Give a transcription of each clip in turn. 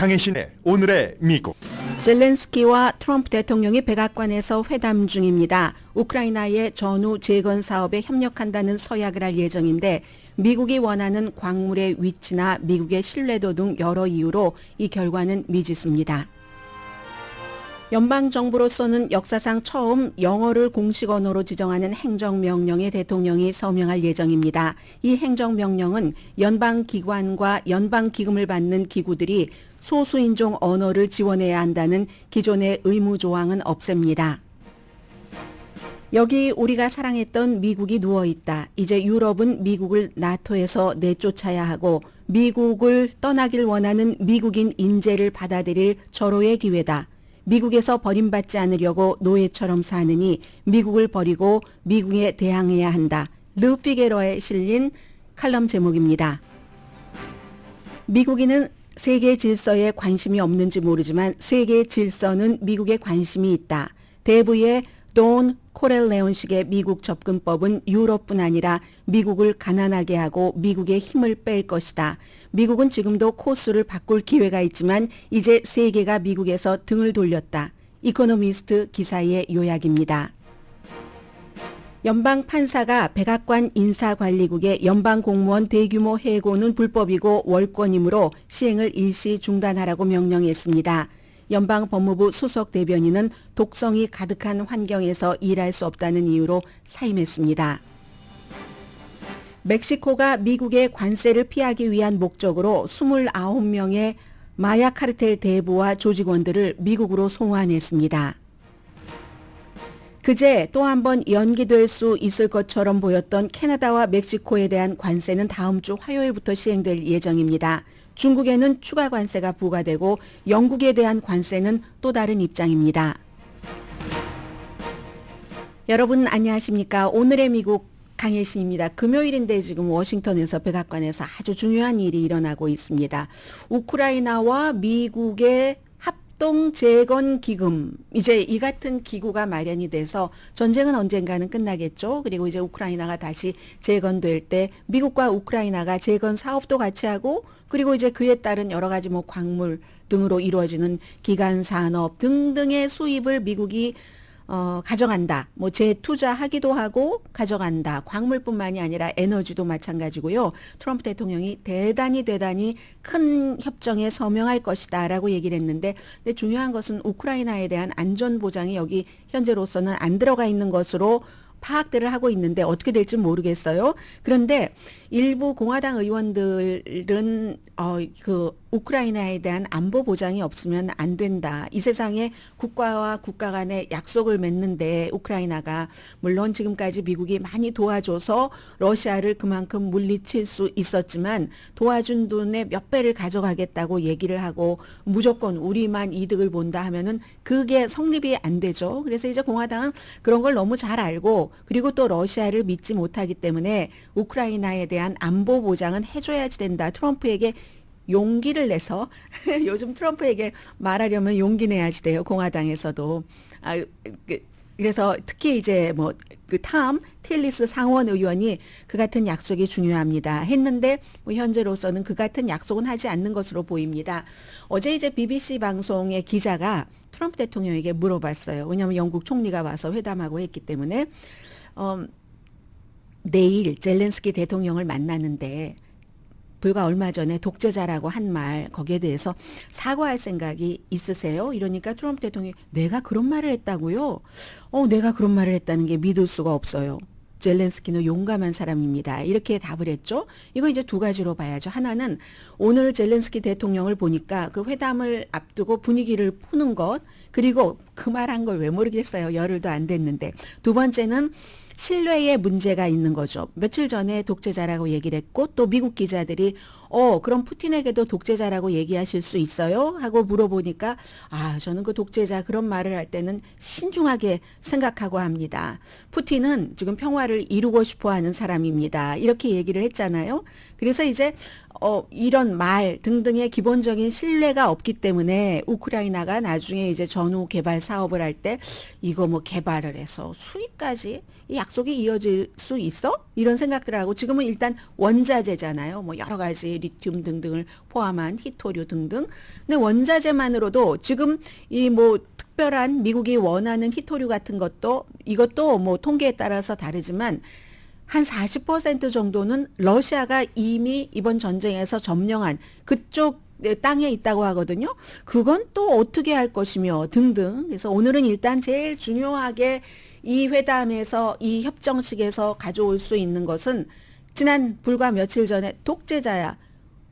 강혜신의 오늘의 미국. 젤렌스키와 트럼프 대통령이 백악관에서 회담 중입니다. 우크라이나의 전후 재건 사업에 협력한다는 서약을 할 예정인데 미국이 원하는 광물의 위치나 미국의 신뢰도 등 여러 이유로 이 결과는 미지수입니다. 연방정부로서는 역사상 처음 영어를 공식 언어로 지정하는 행정명령에 대통령이 서명할 예정입니다. 이 행정명령은 연방기관과 연방기금을 받는 기구들이 소수인종 언어를 지원해야 한다는 기존의 의무조항은 없앱니다. 여기 우리가 사랑했던 미국이 누워있다. 이제 유럽은 미국을 나토에서 내쫓아야 하고 미국을 떠나길 원하는 미국인 인재를 받아들일 절호의 기회다. 미국에서 버림받지 않으려고 노예처럼 사느니 미국을 버리고 미국에 대항해야 한다. 르 피게로에 실린 칼럼 제목입니다. 미국인은 세계 질서에 관심이 없는지 모르지만 세계 질서는 미국에 관심이 있다. 대부의 돈 코렐레온식의 미국 접근법은 유럽뿐 아니라 미국을 가난하게 하고 미국의 힘을 뺄 것이다. 미국은 지금도 코스를 바꿀 기회가 있지만 이제 세계가 미국에서 등을 돌렸다. 이코노미스트 기사의 요약입니다. 연방 판사가 백악관 인사관리국의 연방 공무원 대규모 해고는 불법이고 월권이므로 시행을 일시 중단하라고 명령했습니다. 연방 법무부 수석 대변인은 독성이 가득한 환경에서 일할 수 없다는 이유로 사임했습니다. 멕시코가 미국의 관세를 피하기 위한 목적으로 29명의 마약 카르텔 대부와 조직원들을 미국으로 송환했습니다. 그제 또 한 번 연기될 수 있을 것처럼 보였던 캐나다와 멕시코에 대한 관세는 다음 주 화요일부터 시행될 예정입니다. 중국에는 추가 관세가 부과되고 영국에 대한 관세는 또 다른 입장입니다. 여러분 안녕하십니까? 오늘의 미국 강혜신입니다. 금요일인데 지금 워싱턴에서 백악관에서 아주 중요한 일이 일어나고 있습니다. 우크라이나와 미국의 합동재건기금, 이제 이 같은 기구가 마련이 돼서 전쟁은 언젠가는 끝나겠죠. 그리고 이제 우크라이나가 다시 재건될 때 미국과 우크라이나가 재건 사업도 같이 하고 그리고 이제 그에 따른 여러 가지 뭐 광물 등으로 이루어지는 기간 산업 등등의 수입을 미국이 가져간다. 뭐 재투자하기도 하고 가져간다. 광물뿐만이 아니라 에너지도 마찬가지고요. 트럼프 대통령이 대단히 큰 협정에 서명할 것이다 라고 얘기를 했는데 근데 중요한 것은 우크라이나에 대한 안전보장이 여기 현재로서는 안 들어가 있는 것으로 파악들을 하고 있는데 어떻게 될지 모르겠어요. 그런데 일부 공화당 의원들은 그 우크라이나에 대한 안보 보장이 없으면 안 된다. 이 세상에 국가와 국가 간의 약속을 맺는데 우크라이나가 물론 지금까지 미국이 많이 도와줘서 러시아를 그만큼 물리칠 수 있었지만 도와준 돈의 몇 배를 가져가겠다고 얘기를 하고 무조건 우리만 이득을 본다 하면은 그게 성립이 안 되죠. 그래서 이제 공화당은 그런 걸 너무 잘 알고 그리고 또 러시아를 믿지 못하기 때문에 우크라이나에 대한 안보 보장은 해줘야지 된다. 트럼프에게 용기를 내서 요즘 트럼프에게 말하려면 용기 내야지 돼요. 공화당에서도. 그래서 특히 이제 뭐 그 틸리스 상원 의원이 그 같은 약속이 중요합니다. 했는데 뭐 현재로서는 그 같은 약속은 하지 않는 것으로 보입니다. 어제 이제 BBC 방송의 기자가 트럼프 대통령에게 물어봤어요. 왜냐하면 영국 총리가 와서 회담하고 했기 때문에 내일 젤렌스키 대통령을 만나는데 불과 얼마 전에 독재자라고 한 말 거기에 대해서 사과할 생각이 있으세요? 이러니까 트럼프 대통령이 내가 그런 말을 했다고요? 내가 그런 말을 했다는 게 믿을 수가 없어요. 젤렌스키는 용감한 사람입니다. 이렇게 답을 했죠. 이거 이제 두 가지로 봐야죠. 하나는 오늘 젤렌스키 대통령을 보니까 그 회담을 앞두고 분위기를 푸는 것 그리고 그 말한 걸 왜 모르겠어요. 열흘도 안 됐는데. 두 번째는 신뢰에 문제가 있는 거죠. 며칠 전에 독재자라고 얘기를 했고 또 미국 기자들이 그럼 푸틴에게도 독재자라고 얘기하실 수 있어요? 하고 물어보니까 저는 그 독재자 그런 말을 할 때는 신중하게 생각하고 합니다. 푸틴은 지금 평화를 이루고 싶어 하는 사람입니다. 이렇게 얘기를 했잖아요. 그래서 이제 이런 말 등등의 기본적인 신뢰가 없기 때문에 우크라이나가 나중에 이제 전후 개발 사업을 할 때 이거 뭐 개발을 해서 수익까지 이 약속이 이어질 수 있어? 이런 생각들을 하고 지금은 일단 원자재잖아요. 뭐 여러 가지 리튬 등등을 포함한 히토류 등등. 근데 원자재만으로도 지금 이 뭐 특별한 미국이 원하는 히토류 같은 것도 이것도 뭐 통계에 따라서 다르지만 한 40% 정도는 러시아가 이미 이번 전쟁에서 점령한 그쪽 땅에 있다고 하거든요. 그건 또 어떻게 할 것이며 등등. 그래서 오늘은 일단 제일 중요하게 이 회담에서 이 협정식에서 가져올 수 있는 것은 지난 불과 며칠 전에 독재자야.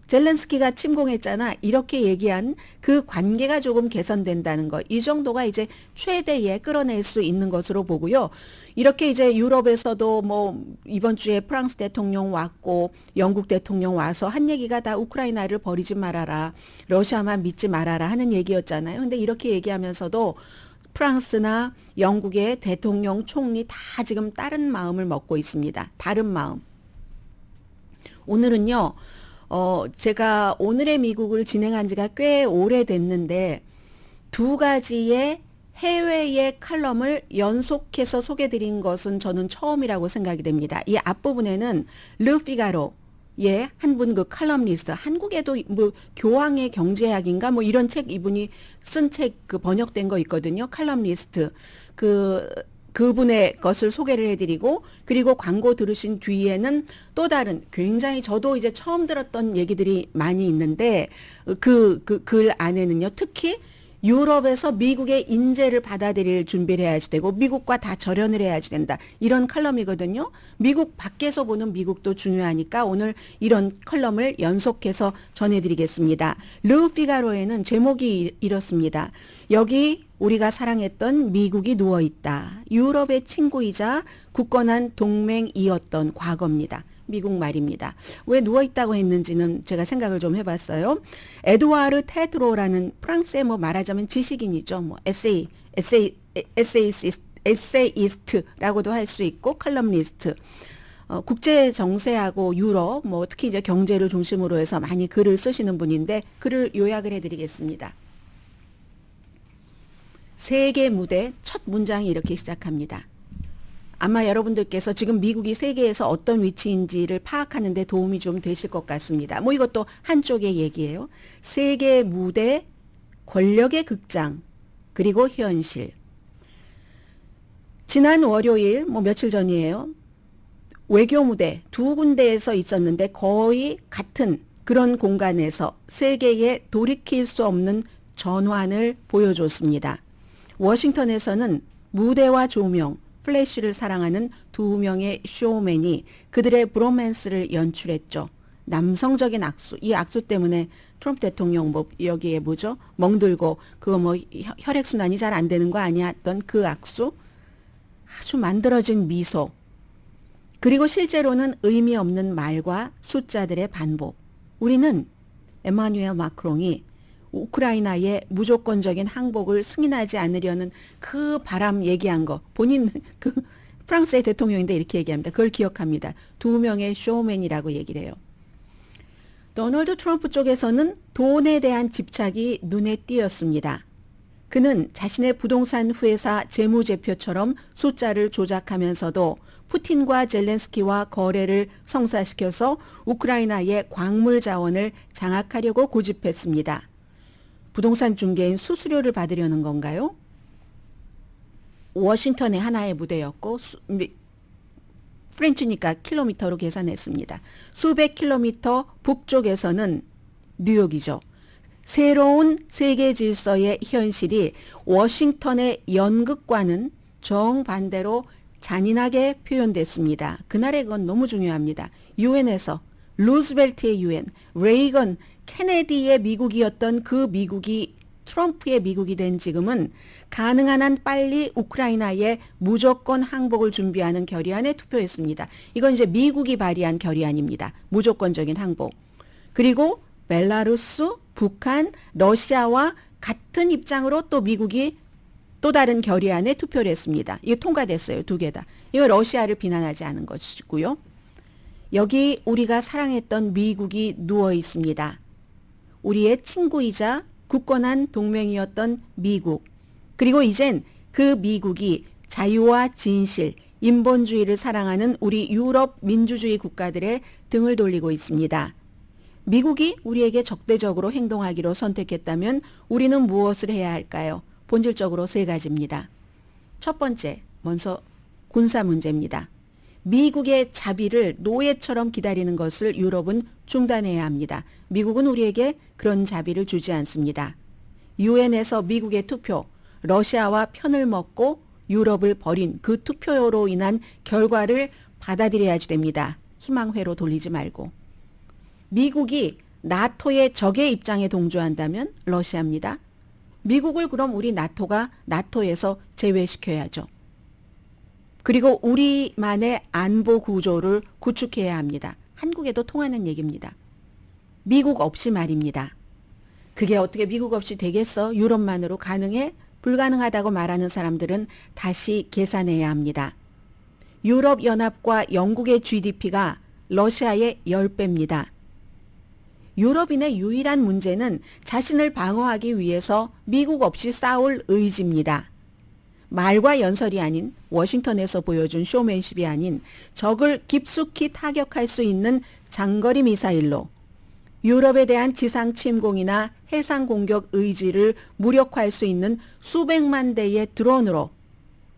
젤렌스키가 침공했잖아. 이렇게 얘기한 그 관계가 조금 개선된다는 것. 이 정도가 이제 최대에 끌어낼 수 있는 것으로 보고요. 이렇게 이제 유럽에서도 뭐 이번 주에 프랑스 대통령 왔고 영국 대통령 와서 한 얘기가 다 우크라이나를 버리지 말아라. 러시아만 믿지 말아라 하는 얘기였잖아요. 근데 이렇게 얘기하면서도 프랑스나 영국의 대통령 총리 다 지금 다른 마음을 먹고 있습니다. 다른 마음. 오늘은요. 제가 오늘의 미국을 진행한 지가 꽤 오래됐는데 두 가지의 해외의 칼럼을 연속해서 소개드린 것은 저는 처음이라고 생각이 됩니다. 이 앞부분에는 르 피가로의 한 분 그 칼럼니스트, 한국에도 뭐 교황의 경제학인가 뭐 이런 책 이분이 쓴 책 그 번역된 거 있거든요. 칼럼니스트. 그분의 것을 소개를 해드리고 그리고 광고 들으신 뒤에는 또 다른 굉장히 저도 이제 처음 들었던 얘기들이 많이 있는데 글 안에는요. 특히 유럽에서 미국의 인재를 받아들일 준비를 해야지 되고 미국과 다 절연을 해야지 된다. 이런 칼럼이거든요. 미국 밖에서 보는 미국도 중요하니까 오늘 이런 컬럼을 연속해서 전해드리겠습니다. 르 피가로에는 제목이 이렇습니다. 여기 우리가 사랑했던 미국이 누워있다. 유럽의 친구이자 굳건한 동맹이었던 과거입니다. 미국 말입니다. 왜 누워있다고 했는지는 제가 생각을 좀 해봤어요. 에드와르 테드로라는 프랑스의 뭐 말하자면 지식인이죠. 뭐 에세이스트라고도 할 수 있고 칼럼니스트. 국제 정세하고 유럽, 뭐 특히 이제 경제를 중심으로 해서 많이 글을 쓰시는 분인데 글을 요약을 해드리겠습니다. 세계 무대 첫 문장이 이렇게 시작합니다. 아마 여러분들께서 지금 미국이 세계에서 어떤 위치인지를 파악하는 데 도움이 좀 되실 것 같습니다. 뭐 이것도 한쪽의 얘기예요. 세계 무대, 권력의 극장, 그리고 현실. 지난 월요일, 뭐 며칠 전이에요. 외교 무대 두 군데에서 있었는데 거의 같은 그런 공간에서 세계에 돌이킬 수 없는 전환을 보여줬습니다. 워싱턴에서는 무대와 조명, 플래시를 사랑하는 두 명의 쇼맨이 그들의 브로맨스를 연출했죠. 남성적인 악수, 이 악수 때문에 트럼프 대통령 뭐 여기에 뭐죠? 멍들고 그거 뭐 혈액순환이 잘 안 되는 거 아니야? 했던 그 악수, 아주 만들어진 미소, 그리고 실제로는 의미 없는 말과 숫자들의 반복. 우리는 에마뉴엘 마크롱이 우크라이나의 무조건적인 항복을 승인하지 않으려는 그 바람 얘기한 거 본인 그 프랑스의 대통령인데 이렇게 얘기합니다. 그걸 기억합니다. 두 명의 쇼맨이라고 얘기를 해요. 도널드 트럼프 쪽에서는 돈에 대한 집착이 눈에 띄었습니다. 그는 자신의 부동산 회사 재무제표처럼 숫자를 조작하면서도 푸틴과 젤렌스키와 거래를 성사시켜서 우크라이나의 광물 자원을 장악하려고 고집했습니다. 부동산 중개인 수수료를 받으려는 건가요? 워싱턴의 하나의 무대였고 프렌치니까 킬로미터로 계산했습니다. 수백 킬로미터 북쪽에서는 뉴욕이죠. 새로운 세계 질서의 현실이 워싱턴의 연극과는 정반대로 잔인하게 표현됐습니다. 그날의 건 너무 중요합니다. 유엔에서 루즈벨트의 유엔, 레이건, 케네디의 미국이었던 그 미국이 트럼프의 미국이 된 지금은 가능한 한 빨리 우크라이나에 무조건 항복을 준비하는 결의안에 투표했습니다. 이건 이제 미국이 발의한 결의안입니다. 무조건적인 항복. 그리고 벨라루스, 북한, 러시아와 같은 입장으로 또 미국이 또 다른 결의안에 투표를 했습니다. 이거 통과됐어요. 두 개 다. 이거 러시아를 비난하지 않은 것이고요. 여기 우리가 사랑했던 미국이 누워 있습니다. 우리의 친구이자 굳건한 동맹이었던 미국. 그리고 이젠 그 미국이 자유와 진실, 인본주의를 사랑하는 우리 유럽 민주주의 국가들의 등을 돌리고 있습니다. 미국이 우리에게 적대적으로 행동하기로 선택했다면 우리는 무엇을 해야 할까요? 본질적으로 세 가지입니다. 첫 번째, 먼저 군사 문제입니다. 미국의 자비를 노예처럼 기다리는 것을 유럽은 중단해야 합니다. 미국은 우리에게 그런 자비를 주지 않습니다. 유엔에서 미국의 투표, 러시아와 편을 먹고 유럽을 버린 그 투표로 인한 결과를 받아들여야지 됩니다. 희망회로 돌리지 말고. 미국이 나토의 적의 입장에 동조한다면 러시아입니다. 미국을 그럼 우리 나토에서 제외시켜야죠. 그리고 우리만의 안보 구조를 구축해야 합니다. 한국에도 통하는 얘기입니다. 미국 없이 말입니다. 그게 어떻게 미국 없이 되겠어? 유럽만으로 가능해? 불가능하다고 말하는 사람들은 다시 계산해야 합니다. 유럽연합과 영국의 GDP가 러시아의 10배입니다. 유럽인의 유일한 문제는 자신을 방어하기 위해서 미국 없이 싸울 의지입니다. 말과 연설이 아닌 워싱턴에서 보여준 쇼맨십이 아닌 적을 깊숙이 타격할 수 있는 장거리 미사일로 유럽에 대한 지상 침공이나 해상 공격 의지를 무력화할 수 있는 수백만 대의 드론으로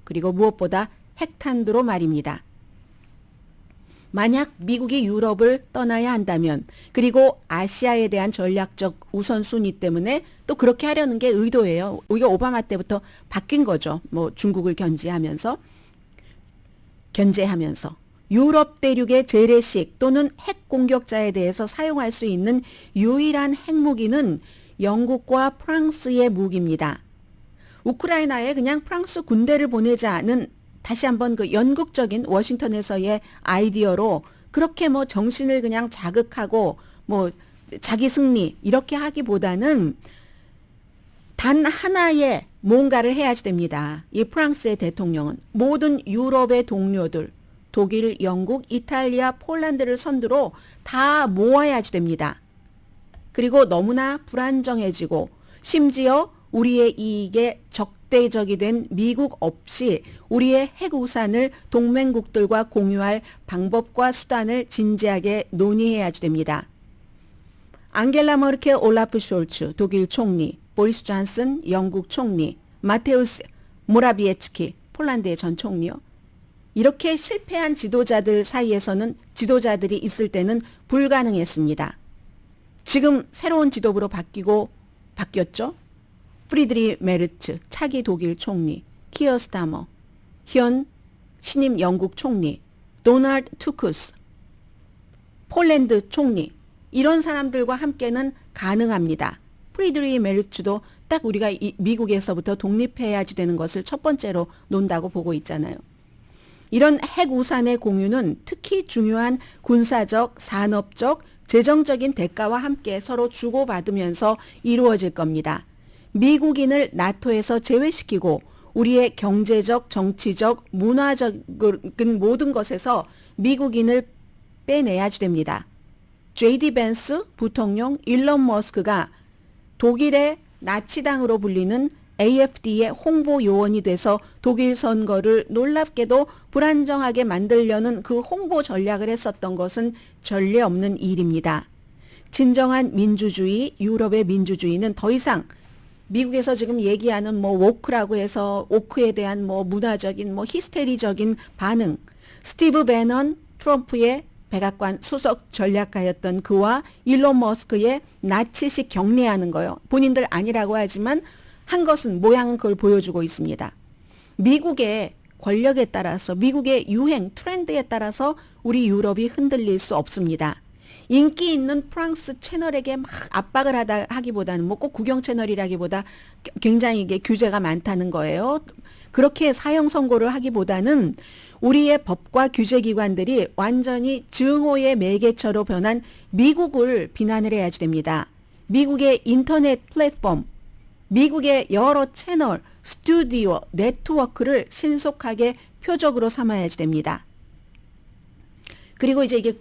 그리고 무엇보다 핵탄두로 말입니다. 만약 미국이 유럽을 떠나야 한다면 그리고 아시아에 대한 전략적 우선순위 때문에 또 그렇게 하려는 게 의도예요. 이게 오바마 때부터 바뀐 거죠. 뭐 중국을 견제하면서 유럽 대륙의 재래식 또는 핵 공격자에 대해서 사용할 수 있는 유일한 핵무기는 영국과 프랑스의 무기입니다. 우크라이나에 그냥 프랑스 군대를 보내자는 다시 한번 그 연극적인 워싱턴에서의 아이디어로 그렇게 뭐 정신을 그냥 자극하고 뭐 자기 승리 이렇게 하기보다는 단 하나의 뭔가를 해야지 됩니다. 이 프랑스의 대통령은 모든 유럽의 동료들 독일, 영국, 이탈리아, 폴란드를 선두로 다 모아야지 됩니다. 그리고 너무나 불안정해지고 심지어 우리의 이익에 적대적이 된 미국 없이 우리의 핵우산을 동맹국들과 공유할 방법과 수단을 진지하게 논의해야지 됩니다. 앙겔라 머르켈, 올라프 숄츠 독일 총리, 보리스 존슨 영국 총리, 마테우스 모라비에츠키 폴란드의 전 총리요. 이렇게 실패한 지도자들 사이에서는 지도자들이 있을 때는 불가능했습니다. 지금 새로운 지도부로 바뀌었죠. 프리드리 메르츠 차기 독일 총리, 키어 스타머, 현 신임 영국 총리, 도널드 투크스 폴란드 총리 이런 사람들과 함께는 가능합니다. 프리드리 메르츠도 딱 우리가 미국에서부터 독립해야지 되는 것을 첫 번째로 논다고 보고 있잖아요. 이런 핵우산의 공유는 특히 중요한 군사적, 산업적, 재정적인 대가와 함께 서로 주고받으면서 이루어질 겁니다. 미국인을 나토에서 제외시키고 우리의 경제적, 정치적, 문화적인 모든 것에서 미국인을 빼내야지 됩니다. J.D. 벤스 부통령, 일론 머스크가 독일의 나치당으로 불리는 AFD의 홍보 요원이 돼서 독일 선거를 놀랍게도 불안정하게 만들려는 그 홍보 전략을 했었던 것은 전례 없는 일입니다. 진정한 민주주의, 유럽의 민주주의는 더 이상 미국에서 지금 얘기하는 뭐 woke라고 해서 woke에 대한 뭐 문화적인 뭐 히스테리적인 반응, 스티브 배넌 트럼프의 백악관 수석 전략가였던 그와 일론 머스크의 나치식 경례하는 거요. 본인들 아니라고 하지만 한 것은 모양은 그걸 보여주고 있습니다. 미국의 권력에 따라서 미국의 유행 트렌드에 따라서 우리 유럽이 흔들릴 수 없습니다. 인기 있는 프랑스 채널에게 막 압박을 하기보다는 뭐 꼭 국영 채널이라기보다 굉장히 이게 규제가 많다는 거예요. 그렇게 사형 선고를 하기보다는 우리의 법과 규제기관들이 완전히 증오의 매개처로 변한 미국을 비난을 해야지 됩니다. 미국의 인터넷 플랫폼, 미국의 여러 채널, 스튜디오, 네트워크를 신속하게 표적으로 삼아야지 됩니다. 그리고 이제 이게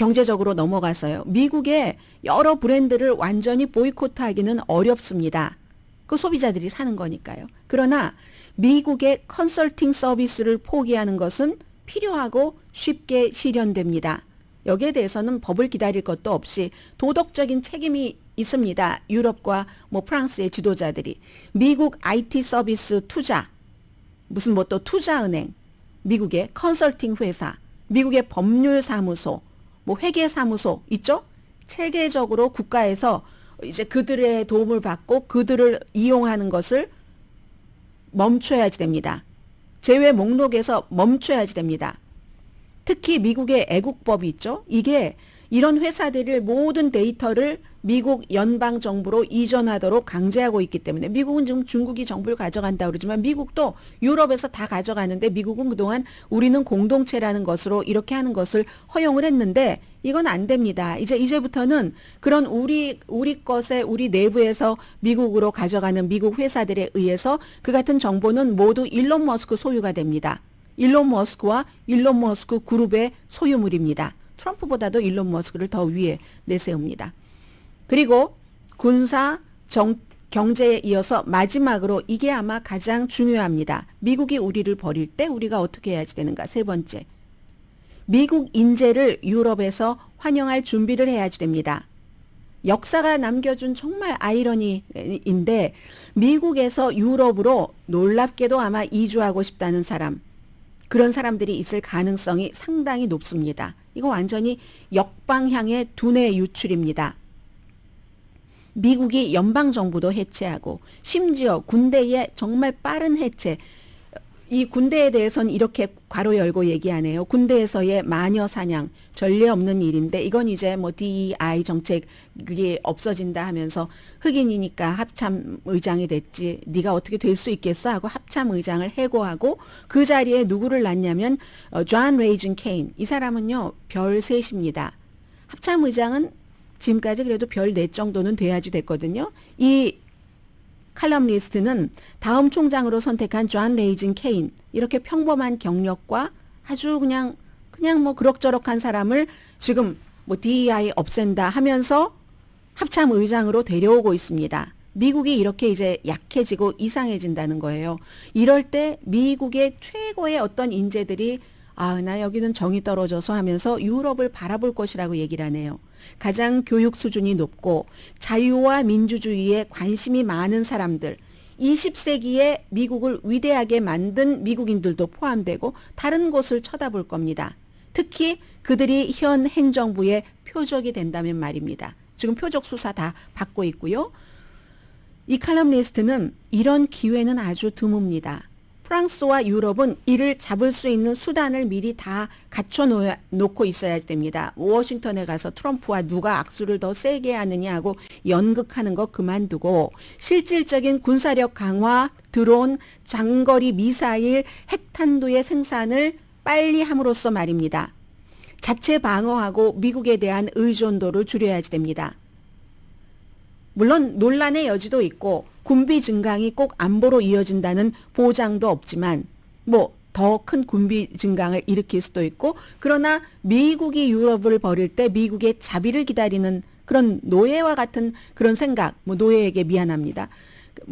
경제적으로 넘어가서요. 미국의 여러 브랜드를 완전히 보이콧하기는 어렵습니다. 그 소비자들이 사는 거니까요. 그러나 미국의 컨설팅 서비스를 포기하는 것은 필요하고 쉽게 실현됩니다. 여기에 대해서는 법을 기다릴 것도 없이 도덕적인 책임이 있습니다. 유럽과 프랑스의 지도자들이 미국 IT 서비스 투자, 무슨 또 투자은행, 미국의 컨설팅 회사, 미국의 법률사무소, 회계사무소 있죠? 체계적으로 국가에서 이제 그들의 도움을 받고 그들을 이용하는 것을 멈춰야지 됩니다. 제외 목록에서 멈춰야지 됩니다. 특히 미국의 애국법이 있죠. 이게 이런 회사들을 모든 데이터를 미국 연방정부로 이전하도록 강제하고 있기 때문에 미국은 지금 중국이 정부를 가져간다고 그러지만 미국도 유럽에서 다 가져가는데 미국은 그동안 우리는 공동체라는 것으로 이렇게 하는 것을 허용을 했는데 이건 안 됩니다. 이제부터는 그런 우리 것에 우리 내부에서 미국으로 가져가는 미국 회사들에 의해서 그 같은 정보는 모두 일론 머스크 소유가 됩니다. 일론 머스크와 일론 머스크 그룹의 소유물입니다. 트럼프보다도 일론 머스크를 더 위에 내세웁니다. 그리고 군사, 경제에 이어서 마지막으로 이게 아마 가장 중요합니다. 미국이 우리를 버릴 때 우리가 어떻게 해야지 되는가. 세 번째, 미국 인재를 유럽에서 환영할 준비를 해야지 됩니다. 역사가 남겨준 정말 아이러니인데 미국에서 유럽으로 놀랍게도 아마 이주하고 싶다는 사람, 그런 사람들이 있을 가능성이 상당히 높습니다. 이거 완전히 역방향의 두뇌 유출입니다. 미국이 연방정부도 해체하고 심지어 군대의 정말 빠른 해체, 이 군대에 대해서는 이렇게 괄호 열고 얘기하네요. 군대에서의 마녀 사냥, 전례 없는 일인데 이건 이제 DEI 정책이 없어진다 하면서 흑인이니까 합참 의장이 됐지 네가 어떻게 될 수 있겠어 하고 합참 의장을 해고하고 그 자리에 누구를 놨냐면 존 레이즌 케인. 이 사람은요 별 셋입니다. 합참 의장은 지금까지 그래도 별 4 정도는 돼야지 됐거든요. 이 칼럼니스트는 다음 총장으로 선택한 존 레이즌 케인, 이렇게 평범한 경력과 아주 그냥 그럭저럭한 사람을 지금 DEI 없앤다 하면서 합참 의장으로 데려오고 있습니다. 미국이 이렇게 이제 약해지고 이상해진다는 거예요. 이럴 때 미국의 최고의 어떤 인재들이 나 여기는 정이 떨어져서 하면서 유럽을 바라볼 것이라고 얘기를 하네요. 가장 교육 수준이 높고 자유와 민주주의에 관심이 많은 사람들, 20세기에 미국을 위대하게 만든 미국인들도 포함되고 다른 곳을 쳐다볼 겁니다. 특히 그들이 현 행정부의 표적이 된다면 말입니다. 지금 표적 수사 다 받고 있고요. 이 칼럼니스트는 이런 기회는 아주 드뭅니다. 프랑스와 유럽은 이를 잡을 수 있는 수단을 미리 다 갖춰놓고 있어야 됩니다. 워싱턴에 가서 트럼프와 누가 악수를 더 세게 하느냐 하고 연극하는 거 그만두고 실질적인 군사력 강화, 드론, 장거리 미사일, 핵탄두의 생산을 빨리 함으로써 말입니다. 자체 방어하고 미국에 대한 의존도를 줄여야지 됩니다. 물론 논란의 여지도 있고 군비 증강이 꼭 안보로 이어진다는 보장도 없지만 더 큰 군비 증강을 일으킬 수도 있고, 그러나 미국이 유럽을 버릴 때 미국의 자비를 기다리는 그런 노예와 같은 그런 생각, 노예에게 미안합니다.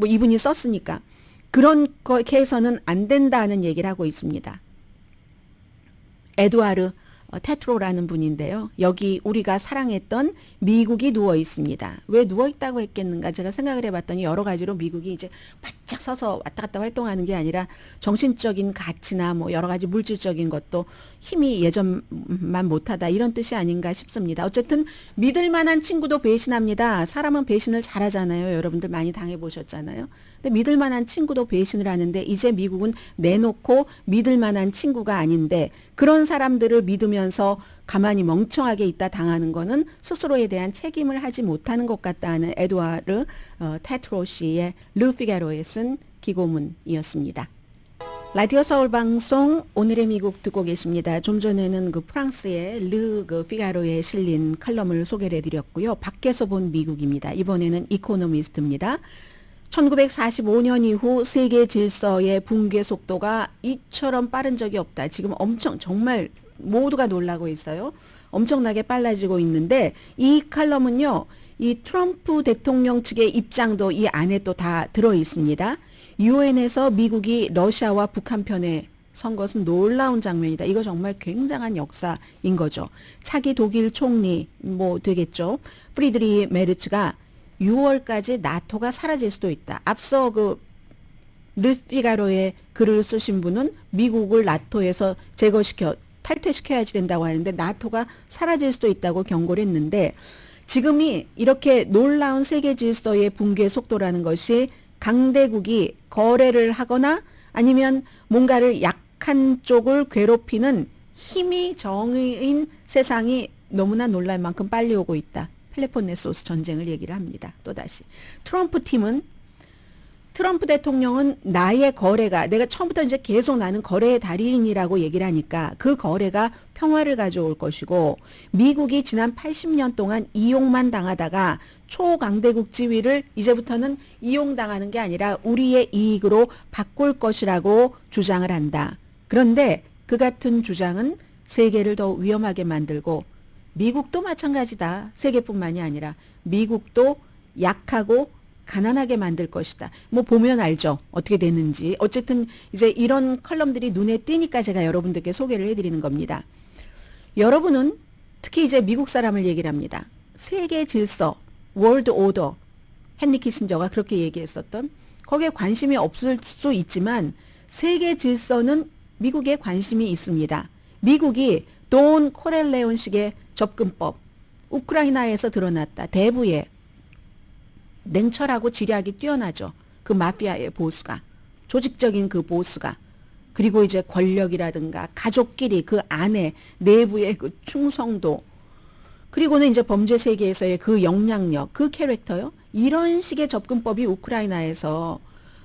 이분이 썼으니까 그렇게 해서는 안 된다는 얘기를 하고 있습니다. 에두아르 테트로라는 분인데요. 여기 우리가 사랑했던 미국이 누워 있습니다. 왜 누워 있다고 했겠는가 제가 생각을 해봤더니 여러 가지로 미국이 이제 바짝 서서 왔다 갔다 활동하는 게 아니라 정신적인 가치나 여러 가지 물질적인 것도 힘이 예전만 못하다 이런 뜻이 아닌가 싶습니다. 어쨌든 믿을 만한 친구도 배신합니다. 사람은 배신을 잘하잖아요. 여러분들 많이 당해보셨잖아요. 근데 믿을 만한 친구도 배신을 하는데 이제 미국은 내놓고 믿을 만한 친구가 아닌데 그런 사람들을 믿으면서 가만히 멍청하게 있다 당하는 거는 스스로에 대한 책임을 하지 못하는 것 같다 하는 에두아르 테트로 씨의 르 피가로에 쓴 기고문이었습니다. 라디오 서울 방송 오늘의 미국 듣고 계십니다. 좀 전에는 프랑스의 르 피가로에 실린 칼럼을 소개를 해드렸고요. 밖에서 본 미국입니다. 이번에는 이코노미스트입니다. 1945년 이후 세계 질서의 붕괴 속도가 이처럼 빠른 적이 없다. 지금 엄청 정말 모두가 놀라고 있어요. 엄청나게 빨라지고 있는데 이 칼럼은요. 이 트럼프 대통령 측의 입장도 이 안에 또 다 들어 있습니다. 유엔에서 미국이 러시아와 북한 편에 선 것은 놀라운 장면이다. 이거 정말 굉장한 역사인 거죠. 차기 독일 총리 뭐 되겠죠. 프리드리 메르츠가 6월까지 나토가 사라질 수도 있다. 앞서 그 르피가로의 글을 쓰신 분은 미국을 나토에서 탈퇴시켜야지 된다고 하는데 나토가 사라질 수도 있다고 경고를 했는데 지금이 이렇게 놀라운 세계 질서의 붕괴 속도라는 것이 강대국이 거래를 하거나 아니면 뭔가를 약한 쪽을 괴롭히는 힘이 정의인 세상이 너무나 놀랄 만큼 빨리 오고 있다. 펠로폰네소스 전쟁을 얘기를 합니다. 또다시. 트럼프 대통령은 나의 거래가 내가 처음부터 이제 계속 나는 거래의 달인이라고 얘기를 하니까 그 거래가 평화를 가져올 것이고 미국이 지난 80년 동안 이용만 당하다가 초강대국 지위를 이제부터는 이용당하는 게 아니라 우리의 이익으로 바꿀 것이라고 주장을 한다. 그런데 그 같은 주장은 세계를 더 위험하게 만들고 미국도 마찬가지다. 세계뿐만이 아니라 미국도 약하고 가난하게 만들 것이다. 뭐 보면 알죠. 어떻게 됐는지. 어쨌든 이제 이런 컬럼들이 눈에 띄니까 제가 여러분들께 소개를 해드리는 겁니다. 여러분은 특히 이제 미국 사람을 얘기를 합니다. 세계 질서, 월드 오더, 헨리 키신저가 그렇게 얘기했었던 거기에 관심이 없을 수 있지만 세계 질서는 미국에 관심이 있습니다. 미국이 돈 코렐레온식의 접근법, 우크라이나에서 드러났다. 대부의 냉철하고 지략이 뛰어나죠. 그 마피아의 보수가, 조직적인 그 보수가, 그리고 이제 권력이라든가 가족끼리 그 안에 내부의 그 충성도, 그리고는 이제 범죄 세계에서의 그 영향력, 그 캐릭터요. 이런 식의 접근법이 우크라이나에서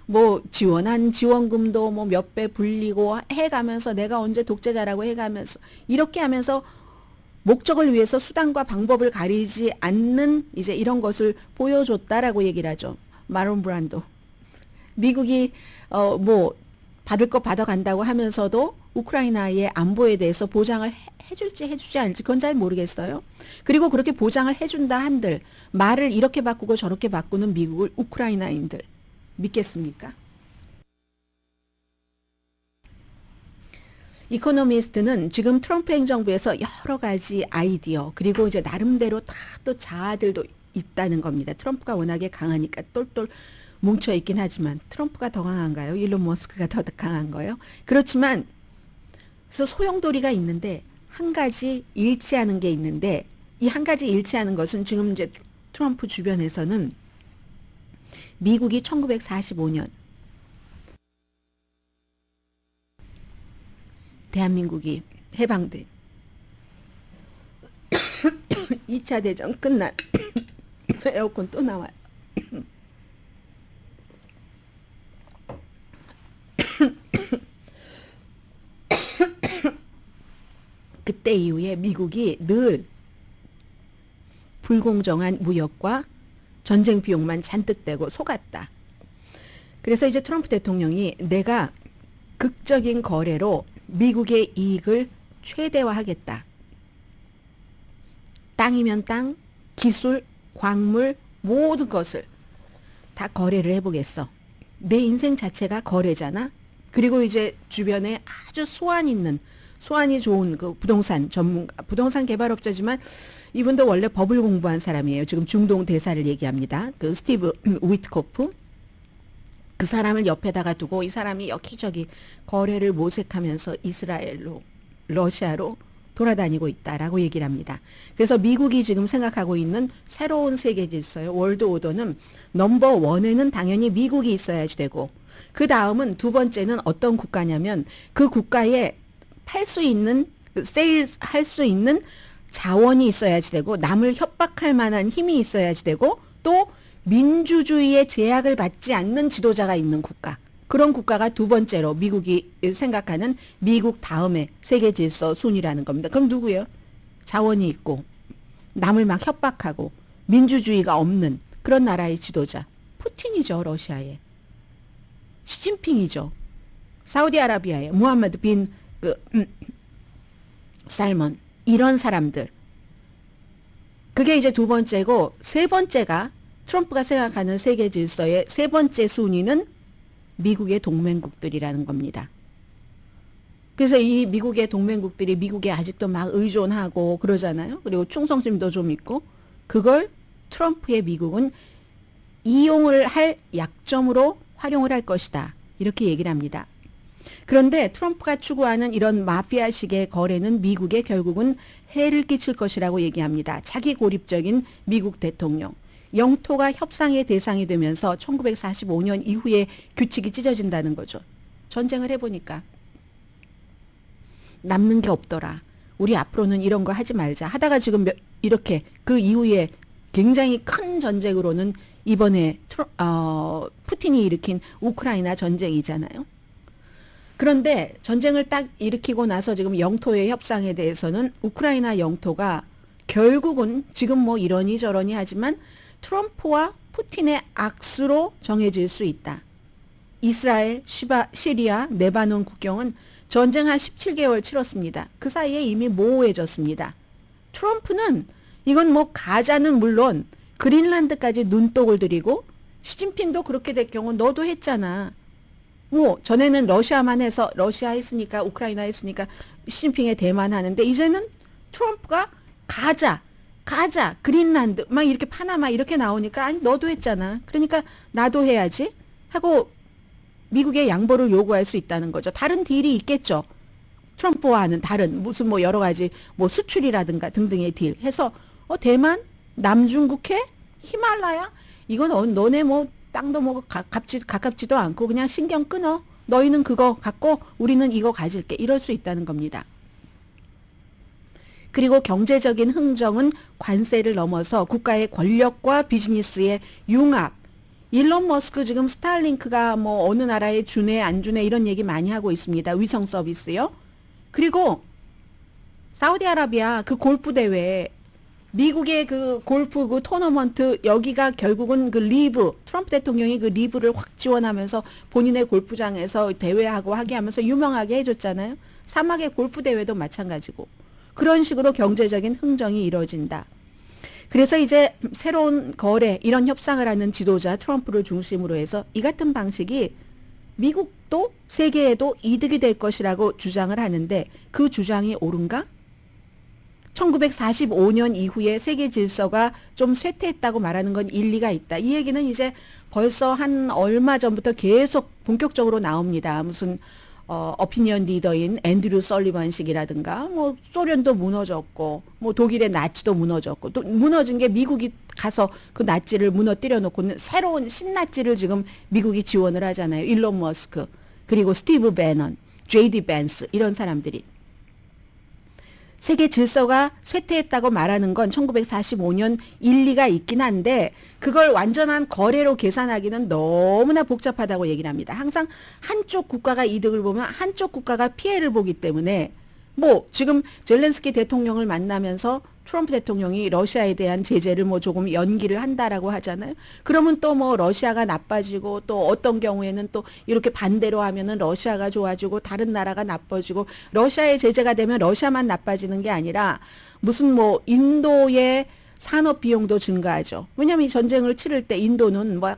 뭐 지원한 지원금도 뭐 몇 배 불리고 해가면서 내가 언제 독재자라고 해가면서 이렇게 하면서 목적을 위해서 수단과 방법을 가리지 않는 이제 이런 것을 보여줬다라고 얘기를 하죠. 마론 브란도. 미국이 뭐 받을 거 받아간다고 하면서도 우크라이나의 안보에 대해서 보장을 해줄지 해주지 않을지 그건 잘 모르겠어요. 그리고 그렇게 보장을 해준다 한들 말을 이렇게 바꾸고 저렇게 바꾸는 미국을 우크라이나인들 믿겠습니까? 이코노미스트는 지금 트럼프 행정부에서 여러 가지 아이디어 그리고 이제 나름대로 다 또 자아들도 있다는 겁니다. 트럼프가 워낙에 강하니까 똘똘 뭉쳐있긴 하지만 트럼프가 더 강한가요? 일론 머스크가 더 강한 거예요? 그렇지만 그래서 소용돌이가 있는데 한 가지 일치하는 게 있는데 이 한 가지 일치하는 것은 지금 이제 트럼프 주변에서는 미국이 1945년 대한민국이 해방된 2차 대전 끝난 에어컨 또 나와요. 그때 이후에 미국이 늘 불공정한 무역과 전쟁 비용만 잔뜩 대고 속았다. 그래서 이제 트럼프 대통령이 내가 극적인 거래로 미국의 이익을 최대화하겠다. 땅이면 땅, 기술, 광물 모든 것을 다 거래를 해보겠어. 내 인생 자체가 거래잖아. 그리고 이제 주변에 아주 소환이 좋은 그 부동산 전문가, 부동산 개발업자지만 이분도 원래 법을 공부한 사람이에요. 지금 중동 대사를 얘기합니다. 그 스티브 위트코프. 그 사람을 옆에다가 두고 이 사람이 여기저기 거래를 모색하면서 이스라엘로, 러시아로 돌아다니고 있다라고 얘기를 합니다. 그래서 미국이 지금 생각하고 있는 새로운 세계 질서요. 월드 오더는 넘버 원에는 당연히 미국이 있어야지 되고 그 다음은 두 번째는 어떤 국가냐면 그 국가에 팔 수 있는, 세일할 수 있는 자원이 있어야지 되고 남을 협박할 만한 힘이 있어야지 되고 또 민주주의의 제약을 받지 않는 지도자가 있는 국가. 그런 국가가 두 번째로 미국이 생각하는 미국 다음에 세계 질서 순위라는 겁니다. 그럼 누구예요? 자원이 있고 남을 막 협박하고 민주주의가 없는 그런 나라의 지도자. 푸틴이죠. 러시아의. 시진핑이죠. 사우디아라비아의 무함마드 빈 살먼. 이런 사람들. 그게 이제 두 번째고, 세 번째가 트럼프가 생각하는 세계 질서의 세 번째 순위는 미국의 동맹국들이라는 겁니다. 그래서 이 미국의 동맹국들이 미국에 아직도 막 의존하고 그러잖아요. 그리고 충성심도 좀 있고, 그걸 트럼프의 미국은 이용을 할 약점으로 활용을 할 것이다. 이렇게 얘기를 합니다. 그런데 트럼프가 추구하는 이런 마피아식의 거래는 미국에 결국은 해를 끼칠 것이라고 얘기합니다. 자기 고립적인 미국 대통령. 영토가 협상의 대상이 되면서 1945년 이후에 규칙이 찢어진다는 거죠. 전쟁을 해보니까 남는 게 없더라. 우리 앞으로는 이런 거 하지 말자. 하다가 지금 이렇게 그 이후에 굉장히 큰 전쟁으로는 이번에 푸틴이 일으킨 우크라이나 전쟁이잖아요. 그런데 전쟁을 딱 일으키고 나서 지금 영토의 협상에 대해서는 우크라이나 영토가 결국은 지금 뭐 이러니 저러니 하지만 트럼프와 푸틴의 악수로 정해질 수 있다. 이스라엘, 시리아, 레바논 국경은 전쟁 한 17개월 치렀습니다. 그 사이에 이미 모호해졌습니다. 트럼프는 이건 뭐 가자는 물론 그린란드까지 눈독을 들이고 시진핑도 그렇게 될 경우 너도 했잖아. 뭐 전에는 러시아만 해서 러시아 했으니까 우크라이나 했으니까 시진핑의 대만 하는데 이제는 트럼프가 가자 그린란드 막 이렇게 파나마 이렇게 나오니까 아니 너도 했잖아. 그러니까 나도 해야지 하고 미국의 양보를 요구할 수 있다는 거죠. 다른 딜이 있겠죠. 트럼프와 하는 다른 무슨 뭐 여러 가지 뭐 수출이라든가 등등의 딜 해서 대만, 남중국해, 히말라야 이건 너네 뭐 땅도 뭐 가깝지도 않고 그냥 신경 끊어. 너희는 그거 갖고 우리는 이거 가질게. 이럴 수 있다는 겁니다. 그리고 경제적인 흥정은 관세를 넘어서 국가의 권력과 비즈니스의 융합. 일론 머스크 지금 스타링크가 뭐 어느 나라에 주네 안 주네 이런 얘기 많이 하고 있습니다. 위성 서비스요. 그리고 사우디아라비아 그 골프 대회 미국의 그 골프 그 토너먼트 여기가 결국은 그 트럼프 대통령이 그 리브를 확 지원하면서 본인의 골프장에서 대회하고 하게 하면서 유명하게 해줬잖아요. 사막의 골프 대회도 마찬가지고 그런 식으로 경제적인 흥정이 이루어진다. 그래서 이제 새로운 거래 이런 협상을 하는 지도자 트럼프를 중심으로 해서 이 같은 방식이 미국도 세계에도 이득이 될 것이라고 주장을 하는데 그 주장이 옳은가? 1945년 이후에 세계 질서가 좀 쇠퇴했다고 말하는 건 일리가 있다. 이 얘기는 이제 벌써 한 얼마 전부터 계속 본격적으로 나옵니다. 무슨 어피니언 리더인 앤드류 설리번식이라든가 뭐 소련도 무너졌고 뭐 독일의 나치도 무너졌고 또 무너진 게 미국이 가서 그 나치를 무너뜨려 놓고는 새로운 신나치를 지금 미국이 지원을 하잖아요. 일론 머스크 그리고 스티브 배넌, 제이디 벤스 이런 사람들이. 세계 질서가 쇠퇴했다고 말하는 건 1945년 일리가 있긴 한데 그걸 완전한 거래로 계산하기는 너무나 복잡하다고 얘기를 합니다. 항상 한쪽 국가가 이득을 보면 한쪽 국가가 피해를 보기 때문에 뭐 지금 젤렌스키 대통령을 만나면서 트럼프 대통령이 러시아에 대한 제재를 뭐 조금 연기를 한다라고 하잖아요. 그러면 또 뭐 러시아가 나빠지고 또 어떤 경우에는 또 이렇게 반대로 하면은 러시아가 좋아지고 다른 나라가 나빠지고 러시아의 제재가 되면 러시아만 나빠지는 게 아니라 무슨 뭐 인도의 산업 비용도 증가하죠. 왜냐하면 이 전쟁을 치를 때 인도는 뭐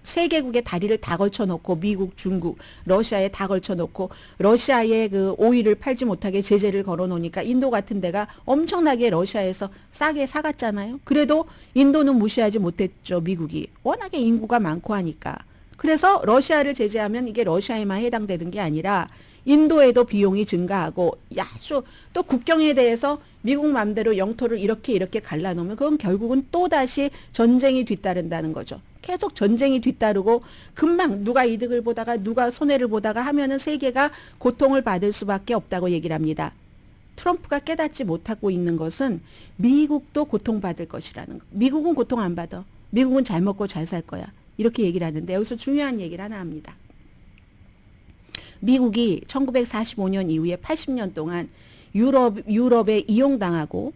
3개국의 다리를 다 걸쳐놓고 미국, 중국, 러시아에 다 걸쳐놓고 러시아에 그 오일을 팔지 못하게 제재를 걸어놓으니까 인도 같은 데가 엄청나게 러시아에서 싸게 사갔잖아요. 그래도 인도는 무시하지 못했죠. 미국이. 워낙에 인구가 많고 하니까. 그래서 러시아를 제재하면 이게 러시아에만 해당되는 게 아니라 인도에도 비용이 증가하고 야수 또 국경에 대해서 미국 맘대로 영토를 이렇게 갈라놓으면 그건 결국은 또다시 전쟁이 뒤따른다는 거죠. 계속 전쟁이 뒤따르고 금방 누가 이득을 보다가 누가 손해를 보다가 하면은 세계가 고통을 받을 수밖에 없다고 얘기를 합니다. 트럼프가 깨닫지 못하고 있는 것은 미국도 고통받을 것이라는 거. 미국은 고통 안 받아. 미국은 잘 먹고 잘 살 거야. 이렇게 얘기를 하는데 여기서 중요한 얘기를 하나 합니다. 미국이 1945년 이후에 80년 동안 유럽에 이용당하고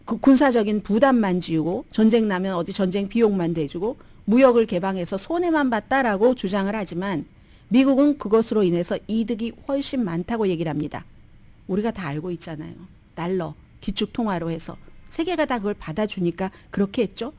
그 군사적인 부담만 지우고 전쟁 나면 어디 전쟁 비용만 대주고 무역을 개방해서 손해만 봤다라고 주장을 하지만 미국은 그것으로 인해서 이득이 훨씬 많다고 얘기를 합니다. 우리가 다 알고 있잖아요. 달러 기축 통화로 해서 세계가 다 그걸 받아주니까 그렇게 했죠.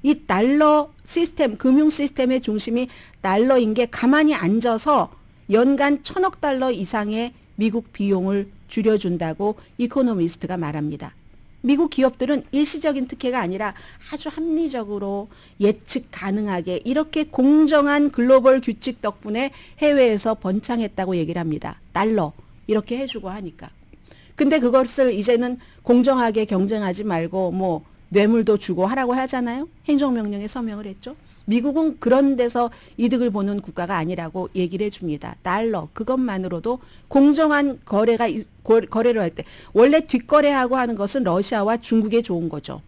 이 달러 시스템, 금융 시스템의 중심이 달러인 게 가만히 앉아서 연간 1,000억 달러 이상의 미국 비용을 줄여준다고 이코노미스트가 말합니다. 미국 기업들은 일시적인 특혜가 아니라 아주 합리적으로 예측 가능하게 이렇게 공정한 글로벌 규칙 덕분에 해외에서 번창했다고 얘기를 합니다. 달러 이렇게 해주고 하니까. 근데 그것을 이제는 공정하게 경쟁하지 말고 뭐 뇌물도 주고 하라고 하잖아요. 행정명령에 서명을 했죠. 미국은 그런 데서 이득을 보는 국가가 아니라고 얘기를 해줍니다. 달러 그것만으로도 공정한 거래를 할 때 원래 뒷거래하고 하는 것은 러시아와 중국에 좋은 거죠.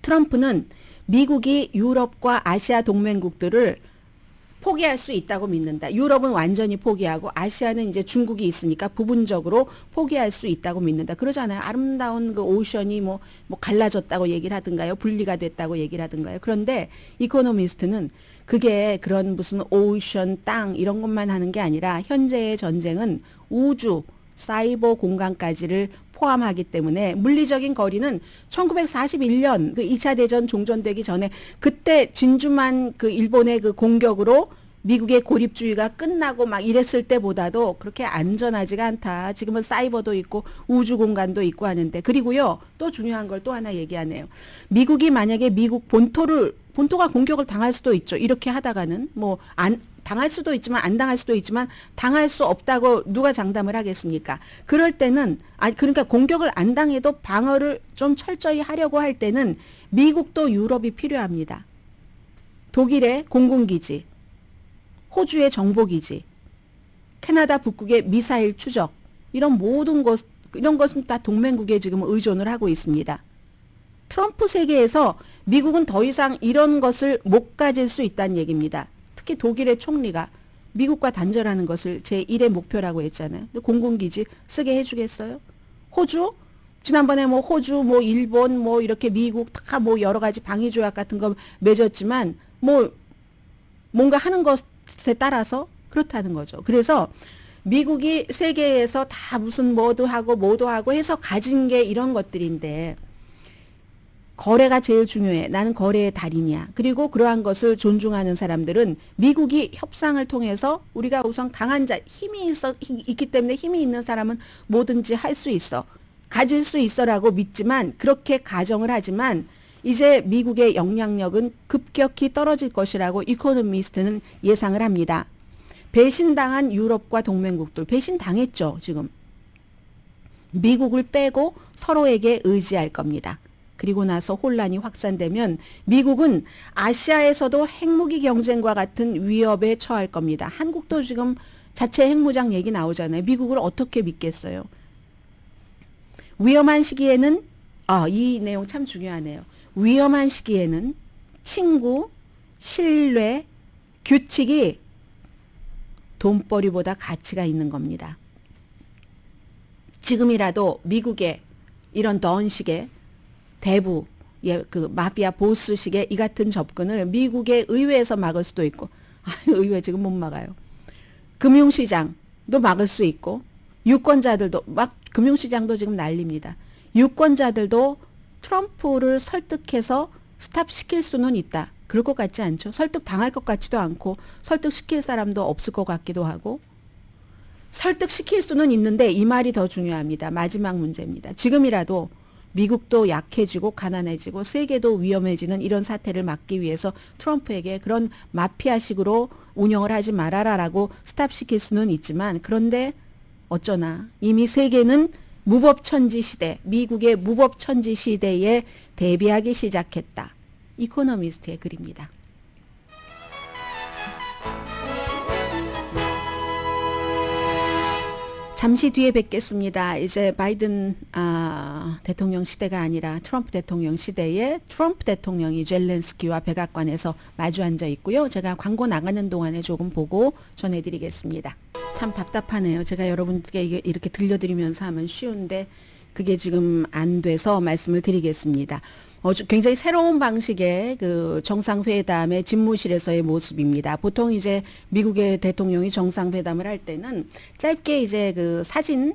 트럼프는 미국이 유럽과 아시아 동맹국들을 포기할 수 있다고 믿는다. 유럽은 완전히 포기하고 아시아는 이제 중국이 있으니까 부분적으로 포기할 수 있다고 믿는다. 그러잖아요. 아름다운 그 오션이 뭐 갈라졌다고 얘기를 하든가요. 분리가 됐다고 얘기를 하든가요. 그런데 이코노미스트는 그게 그런 무슨 오션, 땅 이런 것만 하는 게 아니라 현재의 전쟁은 우주, 사이버 공간까지를 포함하기 때문에 물리적인 거리는 1941년 그 2차 대전 종전되기 전에 그때 진주만 그 일본의 그 공격으로 미국의 고립주의가 끝나고 막 이랬을 때보다도 그렇게 안전하지가 않다. 지금은 사이버도 있고 우주 공간도 있고 하는데 그리고요 또 중요한 걸 또 하나 얘기하네요. 미국이 만약에 미국 본토가 공격을 당할 수도 있죠. 이렇게 하다가는 뭐 당할 수도 있지만 안 당할 수도 있지만 당할 수 없다고 누가 장담을 하겠습니까? 그럴 때는 그러니까 공격을 안 당해도 방어를 좀 철저히 하려고 할 때는 미국도 유럽이 필요합니다. 독일의 공군기지, 호주의 정보기지, 캐나다 북극의 미사일 추적 이런 모든 것 이런 것은 다 동맹국에 지금 의존을 하고 있습니다. 트럼프 세계에서 미국은 더 이상 이런 것을 못 가질 수 있다는 얘기입니다. 특히 독일의 총리가 미국과 단절하는 것을 제1의 목표라고 했잖아요. 공군기지 쓰게 해주겠어요? 호주? 지난번에 뭐 호주, 뭐 일본, 뭐 이렇게 미국 다 뭐 여러 가지 방위 조약 같은 거 맺었지만 뭐 뭔가 하는 것에 따라서 그렇다는 거죠. 그래서 미국이 세계에서 다 무슨 뭐도 하고 해서 가진 게 이런 것들인데 거래가 제일 중요해. 나는 거래의 달인이야. 그리고 그러한 것을 존중하는 사람들은 미국이 협상을 통해서 우리가 우선 강한 자, 있기 때문에 힘이 있는 사람은 뭐든지 할 수 있어. 가질 수 있어라고 믿지만 그렇게 가정을 하지만 이제 미국의 영향력은 급격히 떨어질 것이라고 이코노미스트는 예상을 합니다. 배신당한 유럽과 동맹국들 배신당했죠. 지금. 미국을 빼고 서로에게 의지할 겁니다. 그리고 나서 혼란이 확산되면 미국은 아시아에서도 핵무기 경쟁과 같은 위협에 처할 겁니다. 한국도 지금 자체 핵무장 얘기 나오잖아요. 미국을 어떻게 믿겠어요? 위험한 시기에는 이 내용 참 중요하네요. 위험한 시기에는 친구, 신뢰, 규칙이 돈벌이보다 가치가 있는 겁니다. 지금이라도 미국의 이런 던식의 대부, 그 마피아 보스식의 이 같은 접근을 미국의 의회에서 막을 수도 있고, 의회 지금 못 막아요. 금융시장도 막을 수 있고, 유권자들도 금융시장도 지금 난립니다. 유권자들도 트럼프를 설득해서 스탑시킬 수는 있다. 그럴 것 같지 않죠? 설득 당할 것 같지도 않고 설득시킬 사람도 없을 것 같기도 하고 설득시킬 수는 있는데 이 말이 더 중요합니다. 마지막 문제입니다. 지금이라도 미국도 약해지고 가난해지고 세계도 위험해지는 이런 사태를 막기 위해서 트럼프에게 그런 마피아식으로 운영을 하지 말아라라고 스탑시킬 수는 있지만 그런데 어쩌나 이미 세계는 무법천지 시대, 미국의 무법천지 시대에 대비하기 시작했다. 이코노미스트의 글입니다. 잠시 뒤에 뵙겠습니다. 이제 바이든 대통령 시대가 아니라 트럼프 대통령 시대에 트럼프 대통령이 젤렌스키와 백악관에서 마주 앉아 있고요. 제가 광고 나가는 동안에 조금 보고 전해드리겠습니다. 참 답답하네요. 제가 여러분께 이렇게 들려드리면서 하면 쉬운데 그게 지금 안 돼서 말씀을 드리겠습니다. 굉장히 새로운 방식의 그 정상회담의 집무실에서의 모습입니다. 보통 이제 미국의 대통령이 정상회담을 할 때는 짧게 이제 그 사진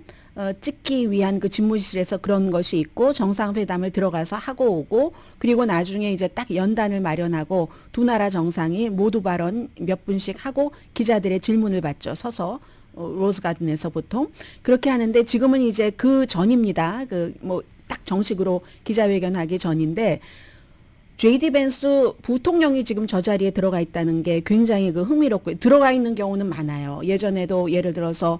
찍기 위한 그 집무실에서 그런 것이 있고 정상회담을 들어가서 하고 오고 그리고 나중에 이제 딱 연단을 마련하고 두 나라 정상이 모두 발언 몇 분씩 하고 기자들의 질문을 받죠. 서서 로즈가든에서 보통 그렇게 하는데 지금은 이제 그 전입니다. 그 뭐 딱 정식으로 기자회견하기 전인데 JD 벤스 부통령이 지금 저 자리에 들어가 있다는 게 굉장히 그 흥미롭고 들어가 있는 경우는 많아요. 예전에도 예를 들어서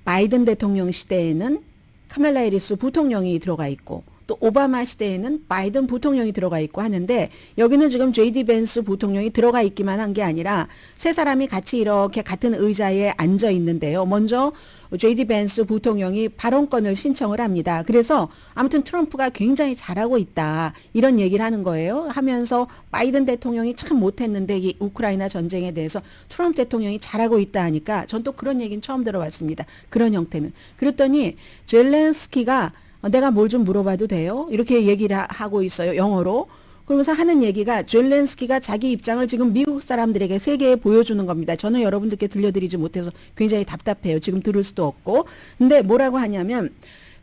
바이든 대통령 시대에는 카멜라 해리스 부통령이 들어가 있고 또 오바마 시대에는 바이든 부통령이 들어가 있고 하는데 여기는 지금 JD 벤스 부통령이 들어가 있기만 한 게 아니라 세 사람이 같이 이렇게 같은 의자에 앉아 있는데요. 먼저 JD 벤스 부통령이 발언권을 신청을 합니다. 그래서 아무튼 트럼프가 굉장히 잘하고 있다. 이런 얘기를 하는 거예요. 하면서 바이든 대통령이 참 못했는데 이 우크라이나 전쟁에 대해서 트럼프 대통령이 잘하고 있다 하니까 전 또 그런 얘기는 처음 들어봤습니다. 그런 형태는. 그랬더니 젤렌스키가 내가 뭘 좀 물어봐도 돼요? 이렇게 얘기를 하고 있어요. 영어로. 그러면서 하는 얘기가 젤렌스키가 자기 입장을 지금 미국 사람들에게 세계에 보여주는 겁니다. 저는 여러분들께 들려드리지 못해서 굉장히 답답해요. 지금 들을 수도 없고. 근데 뭐라고 하냐면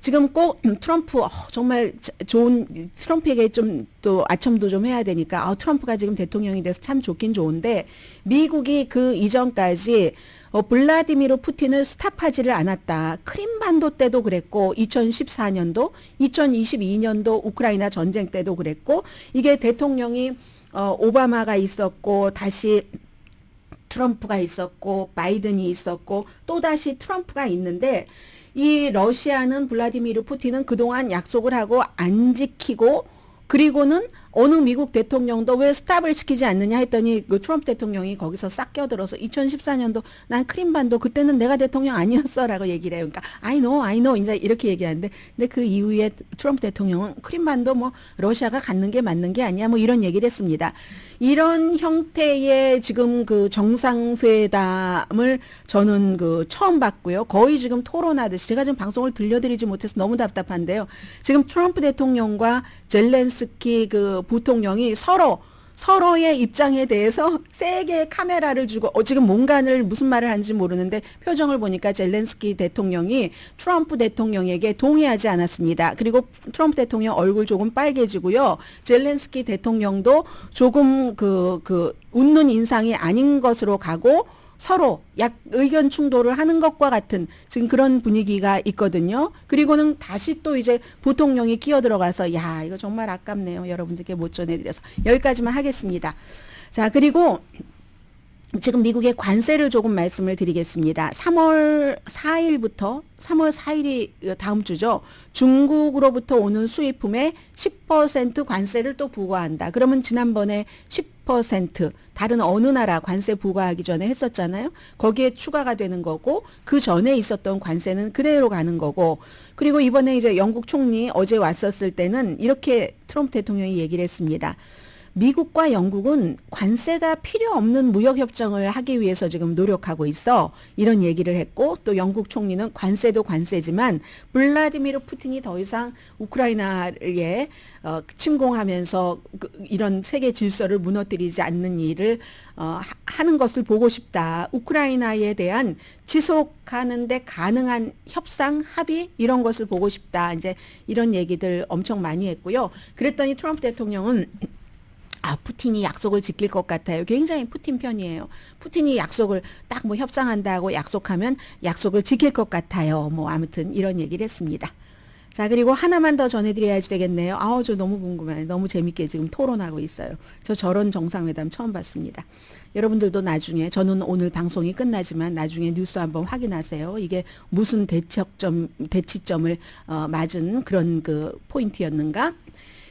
지금 꼭 트럼프 정말 좋은 트럼프에게 좀 또 아첨도 좀 해야 되니까 트럼프가 지금 대통령이 돼서 참 좋긴 좋은데 미국이 그 이전까지 블라디미르 푸틴을 스탑하지를 않았다. 크림반도 때도 그랬고 2014년도, 2022년도 우크라이나 전쟁 때도 그랬고 이게 대통령이 오바마가 있었고 다시 트럼프가 있었고 바이든이 있었고 또다시 트럼프가 있는데 이 러시아는 블라디미르 푸틴은 그동안 약속을 하고 안 지키고 그리고는 어느 미국 대통령도 왜 스탑을 시키지 않느냐 했더니 그 트럼프 대통령이 거기서 싹 껴들어서 2014년도 난 크림반도 그때는 내가 대통령 아니었어라고 얘기를 해요. 그러니까 I know 이제 이렇게 얘기하는데 근데 그 이후에 트럼프 대통령은 크림반도 뭐 러시아가 갖는 게 맞는 게 아니야 뭐 이런 얘기를 했습니다. 이런 형태의 지금 그 정상회담을 저는 그 처음 봤고요. 거의 지금 토론하듯이 제가 지금 방송을 들려드리지 못해서 너무 답답한데요. 지금 트럼프 대통령과 젤렌스키 그 부통령이 서로의 입장에 대해서 세게 카메라를 주고 지금 뭔가를 무슨 말을 하는지 모르는데 표정을 보니까 젤렌스키 대통령이 트럼프 대통령에게 동의하지 않았습니다. 그리고 트럼프 대통령 얼굴 조금 빨개지고요. 젤렌스키 대통령도 조금 웃는 인상이 아닌 것으로 가고 서로 의견 충돌을 하는 것과 같은 지금 그런 분위기가 있거든요. 그리고는 다시 또 이제 부통령이 끼어들어가서 야 이거 정말 아깝네요. 여러분들께 못 전해드려서 여기까지만 하겠습니다. 자 그리고 지금 미국의 관세를 조금 말씀을 드리겠습니다. 3월 4일이 다음 주죠. 중국으로부터 오는 수입품에 10% 관세를 또 부과한다. 그러면 지난번에 10% 다른 어느 나라 관세 부과하기 전에 했었잖아요. 거기에 추가가 되는 거고 그 전에 있었던 관세는 그대로 가는 거고 그리고 이번에 이제 영국 총리 어제 왔었을 때는 이렇게 트럼프 대통령이 얘기를 했습니다. 미국과 영국은 관세가 필요 없는 무역협정을 하기 위해서 지금 노력하고 있어. 이런 얘기를 했고 또 영국 총리는 관세도 관세지만 블라디미르 푸틴이 더 이상 우크라이나에 침공하면서 이런 세계 질서를 무너뜨리지 않는 일을 하는 것을 보고 싶다. 우크라이나에 대한 지속하는데 가능한 협상, 합의 이런 것을 보고 싶다. 이제 이런 얘기들 엄청 많이 했고요. 그랬더니 트럼프 대통령은 푸틴이 약속을 지킬 것 같아요. 굉장히 푸틴 편이에요. 푸틴이 약속을 딱 뭐 협상한다고 약속하면 약속을 지킬 것 같아요. 뭐 아무튼 이런 얘기를 했습니다. 자 그리고 하나만 더 전해드려야지 되겠네요. 저 너무 궁금해요. 너무 재밌게 지금 토론하고 있어요. 저 저런 정상회담 처음 봤습니다. 여러분들도 나중에 저는 오늘 방송이 끝나지만 나중에 뉴스 한번 확인하세요. 이게 무슨 대치점을 맞은 그런 그 포인트였는가?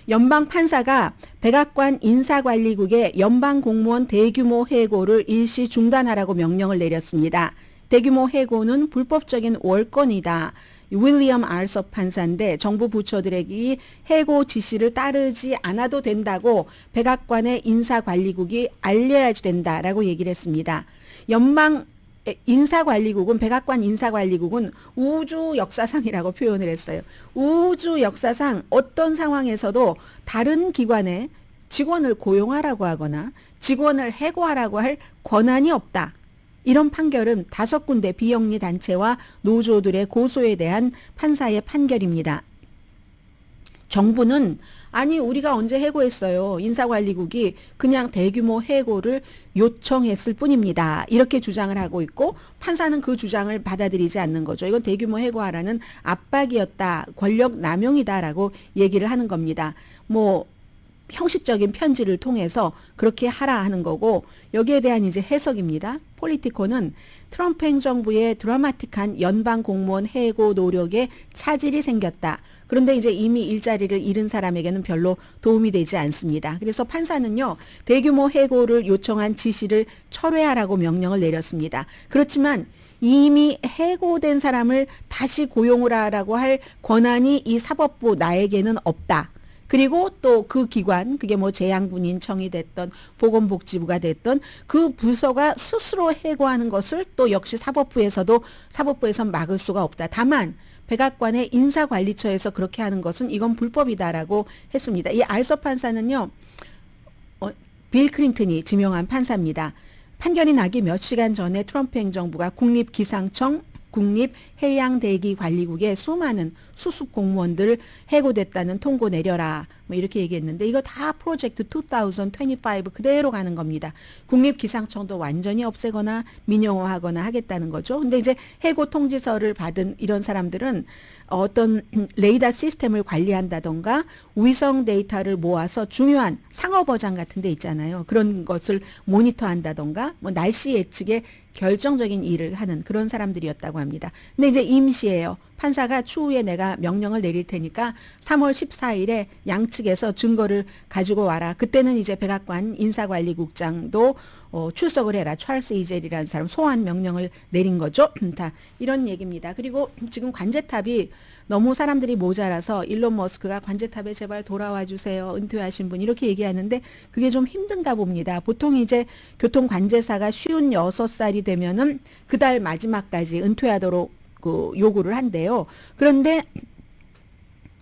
연방 판사가 백악관 인사관리국의 연방 공무원 대규모 해고를 일시 중단하라고 명령을 내렸습니다. 대규모 해고는 불법적인 월권이다. 윌리엄 알섭 판사인데 정부 부처들에게 해고 지시를 따르지 않아도 된다고 백악관의 인사관리국이 알려야지 된다라고 얘기를 했습니다. 연방 인사관리국은 백악관 인사관리국은 우주 역사상이라고 표현을 했어요. 우주 역사상 어떤 상황에서도 다른 기관에 직원을 고용하라고 하거나 직원을 해고하라고 할 권한이 없다. 이런 판결은 5군데 비영리 단체와 노조들의 고소에 대한 판사의 판결입니다. 정부는 아니 우리가 언제 해고했어요. 인사관리국이 그냥 대규모 해고를 요청했을 뿐입니다. 이렇게 주장을 하고 있고 판사는 그 주장을 받아들이지 않는 거죠. 이건 대규모 해고하라는 압박이었다. 권력 남용이다라고 얘기를 하는 겁니다. 뭐 형식적인 편지를 통해서 그렇게 하라 하는 거고 여기에 대한 이제 해석입니다. 폴리티코는 트럼프 행정부의 드라마틱한 연방 공무원 해고 노력에 차질이 생겼다. 그런데 이제 이미 일자리를 잃은 사람에게는 별로 도움이 되지 않습니다. 그래서 판사는요, 대규모 해고를 요청한 지시를 철회하라고 명령을 내렸습니다. 그렇지만 이미 해고된 사람을 다시 고용을 하라고 할 권한이 이 사법부 나에게는 없다. 그리고 또 그 기관, 그게 뭐 재향군인청이 됐던 보건복지부가 됐던 그 부서가 스스로 해고하는 것을 또 역시 사법부에선 막을 수가 없다. 다만 백악관의 인사관리처에서 그렇게 하는 것은 이건 불법이다라고 했습니다. 이 알서 판사는요, 빌 클린턴이 지명한 판사입니다. 판결이 나기 몇 시간 전에 트럼프 행정부가 국립기상청, 국립해양대기관리국의 수많은 수습 공무원들 해고됐다는 통고 내려라. 뭐 이렇게 얘기했는데 이거 다 프로젝트 2025 그대로 가는 겁니다. 국립기상청도 완전히 없애거나 민영화하거나 하겠다는 거죠. 근데 이제 해고 통지서를 받은 이런 사람들은 어떤 레이더 시스템을 관리한다던가 위성 데이터를 모아서 중요한 상업어장 같은 데 있잖아요. 그런 것을 모니터한다던가 뭐 날씨 예측에 결정적인 일을 하는 그런 사람들이었다고 합니다. 근데 이제 임시예요. 판사가 추후에 내가 명령을 내릴 테니까 3월 14일에 양측에서 증거를 가지고 와라. 그때는 이제 백악관 인사관리국장도 출석을 해라. 찰스 이젤이라는 사람 소환 명령을 내린 거죠. 다 이런 얘기입니다. 그리고 지금 관제탑이 너무 사람들이 모자라서 일론 머스크가 관제탑에 제발 돌아와 주세요. 은퇴하신 분 이렇게 얘기하는데 그게 좀 힘든가 봅니다. 보통 이제 교통관제사가 56살이 되면은 그달 마지막까지 은퇴하도록 요구를 한대요. 그런데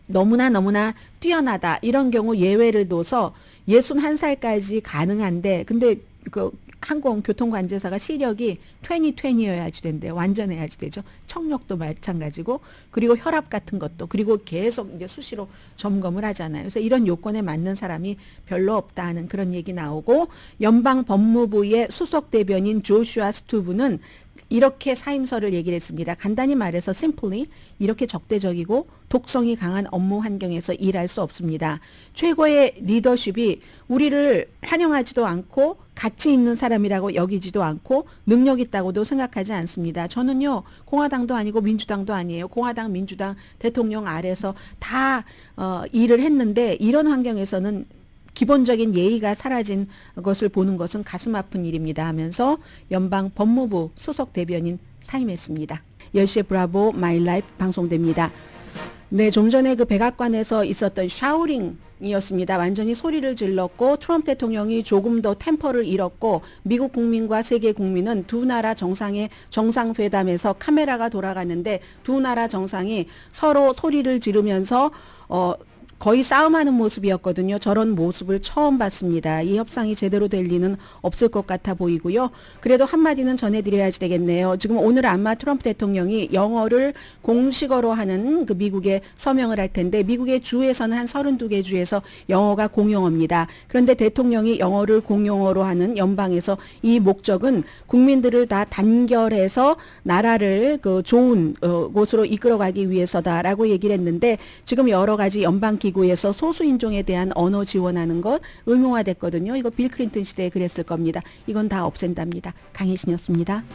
너무나 뛰어나다. 이런 경우 예외를 둬서 61살까지 가능한데 근데 그 항공교통관제사가 시력이 20/20여야지 된대요. 완전해야지 되죠. 청력도 마찬가지고 그리고 혈압 같은 것도 그리고 계속 이제 수시로 점검을 하잖아요. 그래서 이런 요건에 맞는 사람이 별로 없다는 그런 얘기 나오고 연방 법무부의 수석 대변인 조슈아 스투브는 이렇게 사임서를 얘기를 했습니다. 간단히 말해서 simply 이렇게 적대적이고 독성이 강한 업무 환경에서 일할 수 없습니다. 최고의 리더십이 우리를 환영하지도 않고 가치 있는 사람이라고 여기지도 않고 능력 있다고도 생각하지 않습니다. 저는요 공화당도 아니고 민주당도 아니에요. 공화당 민주당 대통령 아래서 다 일을 했는데 이런 환경에서는 기본적인 예의가 사라진 것을 보는 것은 가슴 아픈 일입니다 하면서 연방 법무부 수석 대변인 사임했습니다. 10시에 브라보 마이 라이프 방송됩니다. 네, 좀 전에 그 백악관에서 있었던 샤우링이었습니다. 완전히 소리를 질렀고 트럼프 대통령이 조금 더 템퍼를 잃었고 미국 국민과 세계 국민은 두 나라 정상의 정상회담에서 카메라가 돌아갔는데 두 나라 정상이 서로 소리를 지르면서 거의 싸움하는 모습이었거든요. 저런 모습을 처음 봤습니다. 이 협상이 제대로 될 리는 없을 것 같아 보이고요. 그래도 한마디는 전해드려야지 되겠네요. 지금 오늘 아마 트럼프 대통령이 영어를 공식어로 하는 그 미국에 서명을 할 텐데 미국의 주에서는 한 32개 주에서 영어가 공용어입니다. 그런데 대통령이 영어를 공용어로 하는 연방에서 이 목적은 국민들을 다 단결해서 나라를 그 좋은 곳으로 이끌어가기 위해서다라고 얘기를 했는데 지금 여러 가지 연방 기구에서 소수인종에 대한 언어 지원하는 것 의무화됐거든요. 이거 빌 클린턴 시대에 그랬을 겁니다. 이건 다 없앤답니다. 강혜신이었습니다.